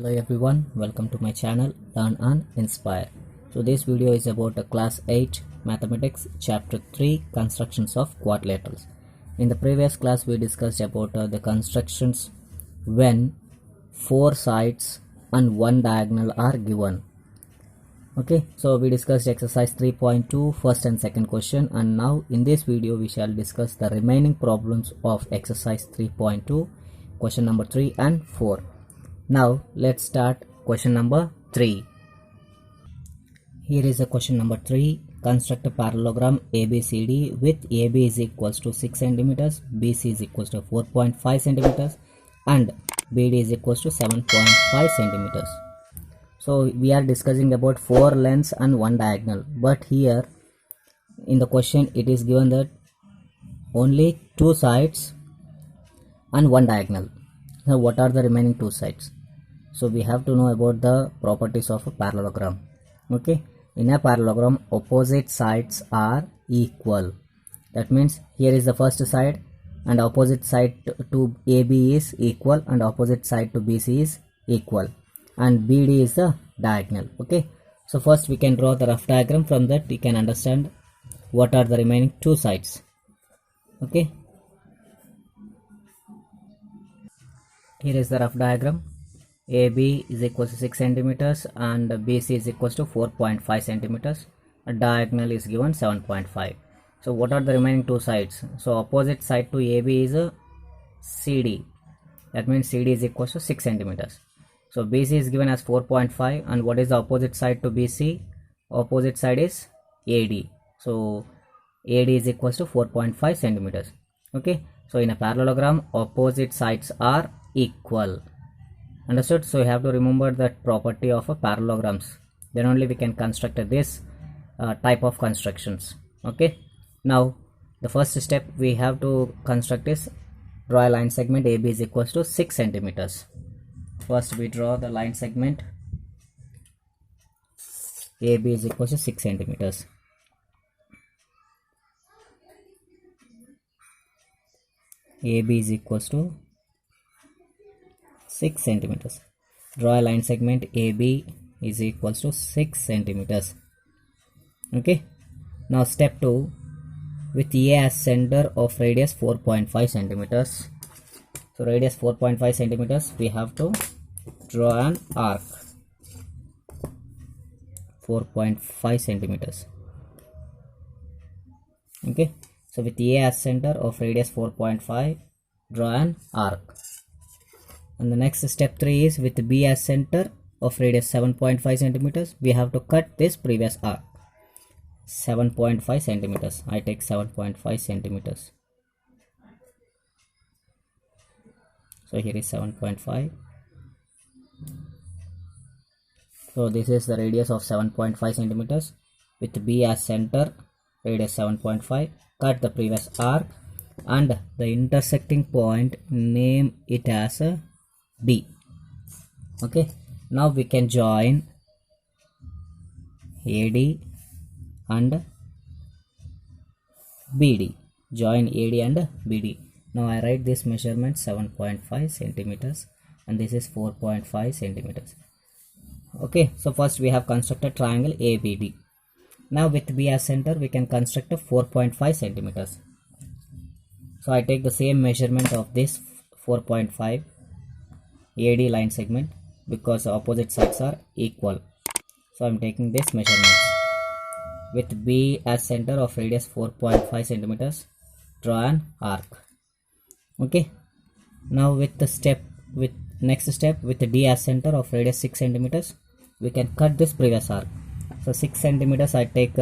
Hello everyone, welcome to my channel Learn and Inspire. So this video is about class 8 mathematics chapter 3 constructions of quadrilaterals. In the previous class we discussed about the constructions when 4 sides and 1 diagonal are given. Okay, so we discussed exercise 3.2 first and second question, and now in this video we shall discuss the remaining problems of exercise 3.2 question number 3 and 4. Now let's start question number 3. Here is a question number 3. Construct a parallelogram ABCD with AB is equals to 6 centimeters, BC is equals to 4.5 centimeters, and BD is equals to 7.5 centimeters. So we are discussing about 4 lengths and 1 diagonal, but here in the question it is given that only 2 sides and 1 diagonal. Now what are the remaining 2 sides? So we have to know about the properties of a parallelogram. Okay, in a parallelogram opposite sides are equal. That means here is the first side and opposite side to AB is equal and opposite side to BC is equal, and BD is the diagonal. Okay, so first we can draw the rough diagram. From that we can understand what are the remaining 2 sides. Okay, here is the rough diagram. AB is equals to 6 centimeters and BC is equals to 4.5 centimeters. A diagonal is given 7.5. So what are the remaining 2 sides? So opposite side to AB is a CD. That means CD is equals to 6 centimeters. So BC is given as 4.5, and what is the opposite side to BC? Opposite side is AD. So AD is equals to 4.5 centimeters. Okay, so in a parallelogram opposite sides are equal. Understood? So you have to remember that property of a parallelograms, then only we can construct this type of constructions. Okay, now the first step we have to construct is draw a line segment. AB is equals to 6 centimeters. First we draw the line segment. AB is equals to 6 centimeters. AB is equals to 6 centimeters. Draw a line segment. AB is equals to 6 centimeters. Okay, now step 2, with A as center of radius 4.5 centimeters. So radius 4.5 centimeters, we have to draw an arc 4.5 centimeters. Okay, so with A as center of radius 4.5, draw an arc. And the next step 3 is with B as center of radius 7.5 centimeters, we have to cut this previous arc 7.5 centimeters. I take 7.5 centimeters. So here is 7.5. So this is the radius of 7.5 centimeters. With B as center, radius 7.5, cut the previous arc, and the intersecting point, name it as a D. Okay, now we can join AD and BD. Join AD and BD. Now I write this measurement 7.5 centimeters and this is 4.5 centimeters. Okay, so first we have constructed triangle ABD. Now with B as center we can construct a 4.5 centimeters. So I take the same measurement of this 4.5 AD line segment because the opposite sides are equal. So I am taking this measurement. With B as center of radius 4.5 centimeters, draw an arc. Okay, now with next step with the D as center of radius 6 centimeters, we can cut this previous arc. So 6 centimeters I take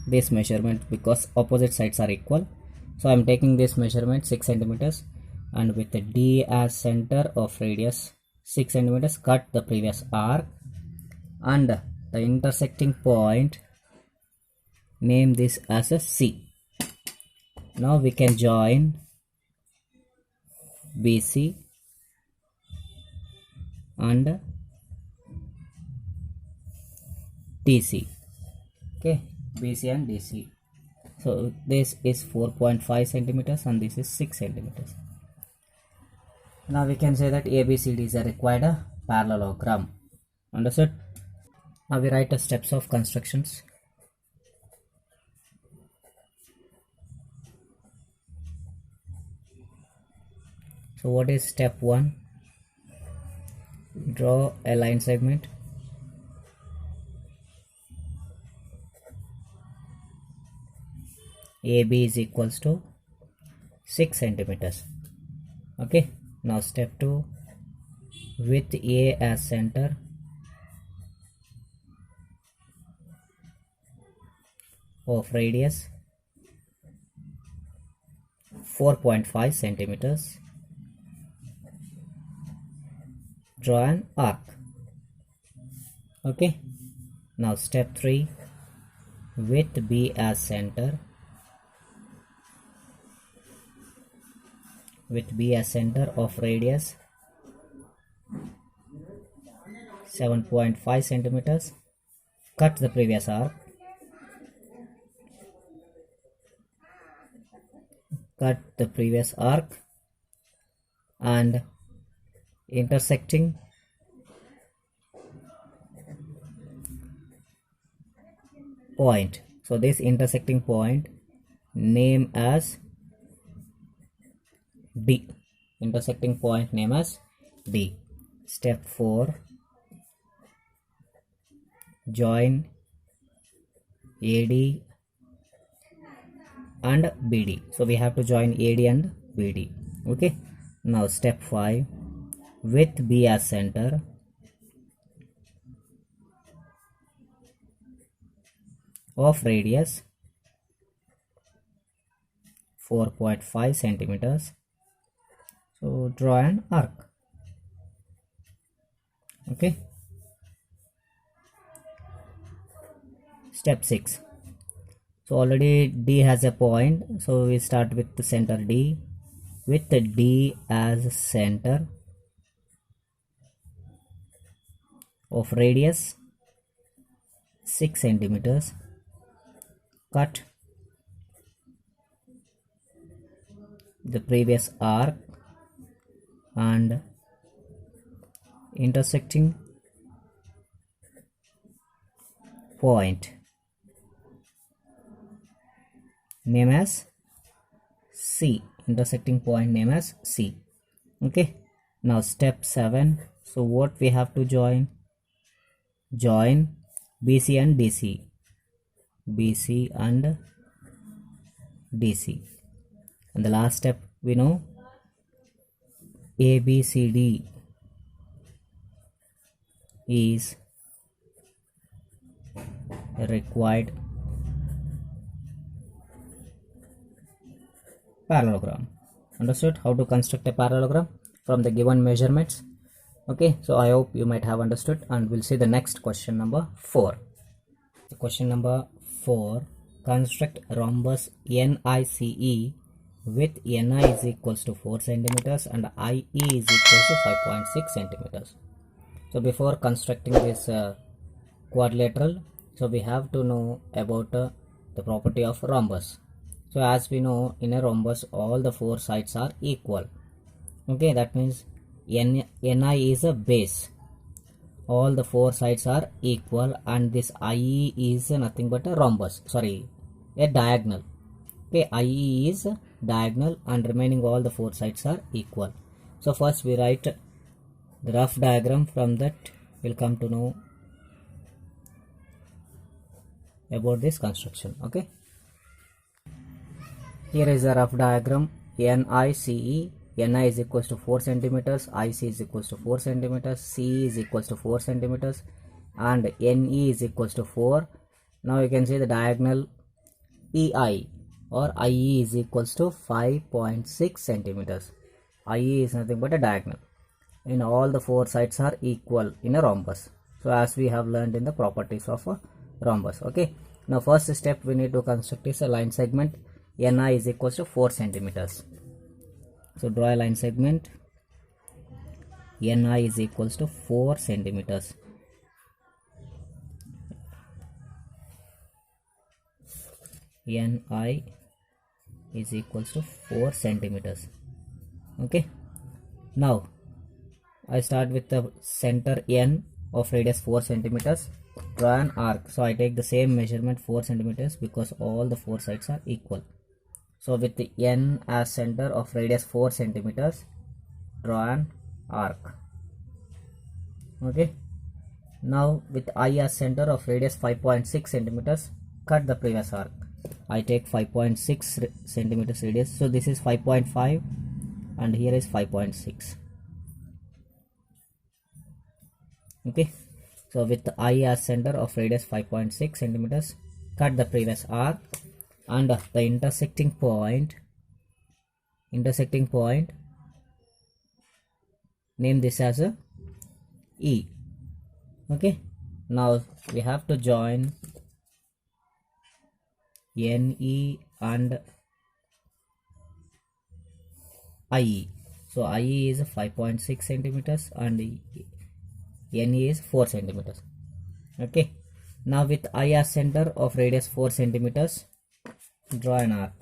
this measurement because opposite sides are equal. So I am taking this measurement 6 centimeters, and with the D as center of radius 6 centimeters, cut the previous arc, and the intersecting point, name this as a C. Now we can join BC and DC. Okay, BC and DC. So this is 4.5 centimeters and this is 6 centimeters. Now we can say that ABCD is a required parallelogram. Understood? Now we write the steps of constructions. So what is step 1? Draw a line segment. AB is equals to 6 centimeters. Okay. Now step 2, with A as center, of radius 4.5 centimeters. Draw an arc. Okay. Now step 3, with B as center, of radius 7.5 centimeters. Cut the previous arc. And intersecting point. So this intersecting point name as D. Step 4, join AD and BD. So we have to join AD and BD. Okay. Now step 5, with B as center, of radius 4.5 centimeters. So draw an arc. Okay. Step 6. So already D has a point, so we start with the center D. With the D as center, of radius 6 centimeters. Cut the previous arc and intersecting point name as C. Okay. Now step 7. So what we have to join BC and DC. And the last step, we know ABCD is required parallelogram. Understood how to construct a parallelogram from the given measurements? Okay, so I hope you might have understood, and we'll see the next question number 4. The question number 4, construct rhombus NICE with NI is equals to 4 centimeters and IE is equals to 5.6 centimeters. So before constructing this quadrilateral, so we have to know about the property of rhombus. So as we know, in a rhombus all the 4 sides are equal. Okay, that means NI is a base. All the 4 sides are equal, and this IE is nothing but a rhombus, a diagonal. Okay, IE is diagonal and remaining all the 4 sides are equal. So first we write the rough diagram. From that we'll come to know about this construction. Okay, here is a rough diagram. NICE, NI is equals to 4 centimeters, IC is equals to 4 centimeters, CE is equals to 4 centimeters, and NE is equals to 4. Now you can see the diagonal EI or IE is equals to 5.6 centimeters. IE is nothing but a diagonal. In all the 4 sides are equal in a rhombus. So as we have learned in the properties of a rhombus. Okay. Now first step we need to construct is a line segment. NI is equals to 4 centimeters. So draw a line segment. NI is equals to 4 centimeters. NI is equals to 4 centimeters. Okay. Now I start with the center N of radius 4 centimeters. Draw an arc. So I take the same measurement 4 centimeters because all the four sides are equal. So with the N as center of radius 4 centimeters, draw an arc. Okay. Now with I as center of radius 5.6 centimeters, cut the previous arc. I take 5.6 centimeters radius. So this is 5.5 and here is 5.6. Okay. So with the I as center of radius 5.6 centimeters, cut the previous arc, and the intersecting point, name this as a E. Okay. Now we have to join NE and IE. So IE is 5.6 centimeters and NE is 4 centimeters. Okay. Now with I as center of radius 4 centimeters, draw an arc.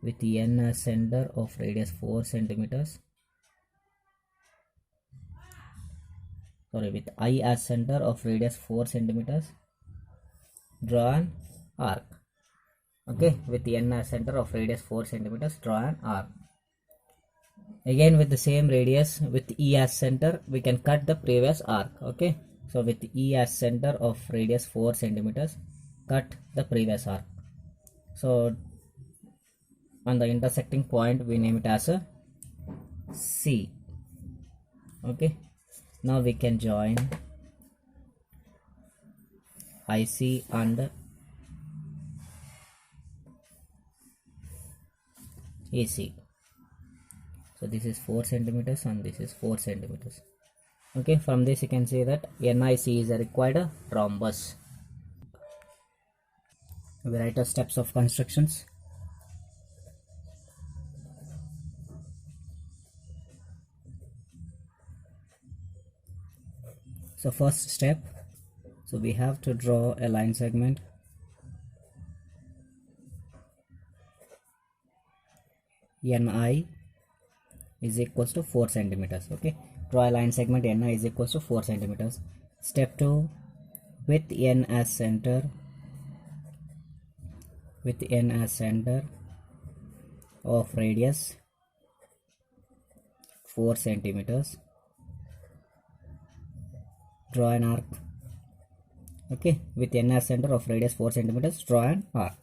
With N as center of radius 4 centimeters, with I as center of radius 4 centimeters, draw an arc. Okay, with N as center of radius 4 centimeters, draw an arc. Again with the same radius, with E as center, we can cut the previous arc. Okay, so with E as center of radius 4 centimeters, cut the previous arc. So on the intersecting point, we name it as a C. Okay, now we can join IC and AC. So this is 4 centimeters and this is 4 centimeters. Okay, from this you can see that NIC is a required rhombus. We write the steps of constructions. So first step, so we have to draw a line segment NI is equals to 4 centimeters. Okay, draw a line segment NI is equals to 4 centimeters. Step 2, with N as center, of radius 4 centimeters, draw an arc. Okay, with N as center of radius 4 centimeters, draw an arc.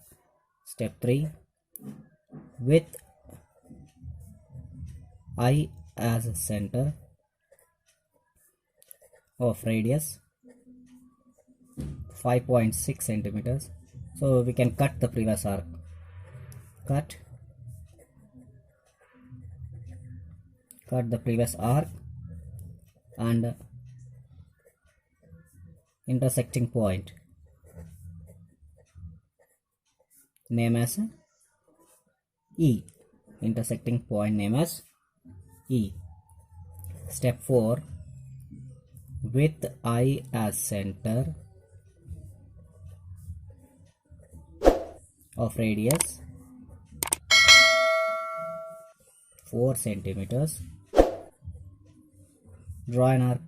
Step 3, with I as center of radius 5.6 centimeters, so we can cut the previous arc. Cut the previous arc and intersecting point name as E. Intersecting point name as E. Step 4, with I as center of radius 4 centimeters, draw an arc.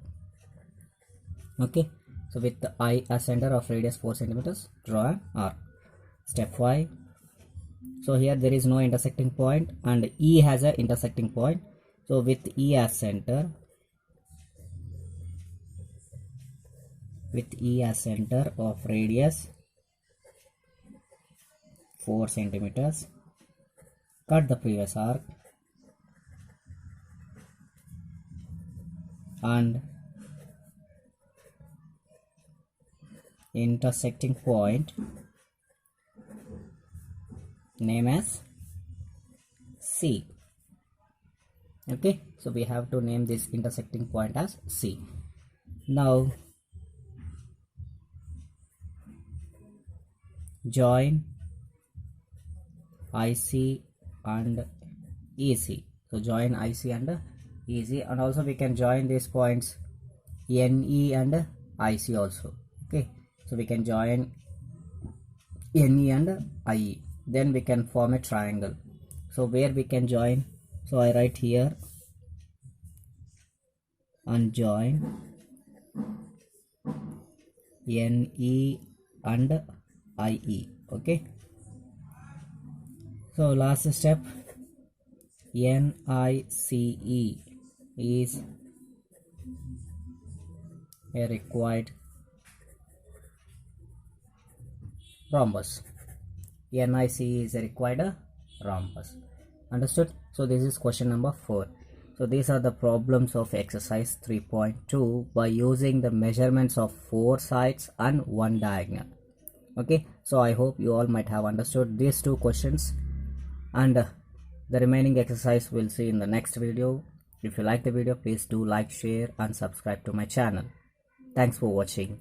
Okay, so with the I as center of radius 4 centimeters, draw an arc. Step 5, so here there is no intersecting point and E has a intersecting point. So with E as center, of radius 4 centimeters, cut the previous arc and intersecting point name as C. Okay, so we have to name this intersecting point as C. Now join IC and EC. So join IC and EC, and also we can join these points NE and IC also. Okay, so we can join NE and IE, then we can form a triangle. So where we can join, so I write here and join NE and IE. Okay, so last step, NICE is a required rhombus. NICE is a required rhombus. Understood? So this is question number 4. So these are the problems of exercise 3.2 by using the measurements of 4 sides and 1 diagonal. Okay, so I hope you all might have understood these 2 questions, and the remaining exercise we'll see in the next video. If you like the video, please do like, share and subscribe to my channel. Thanks for watching.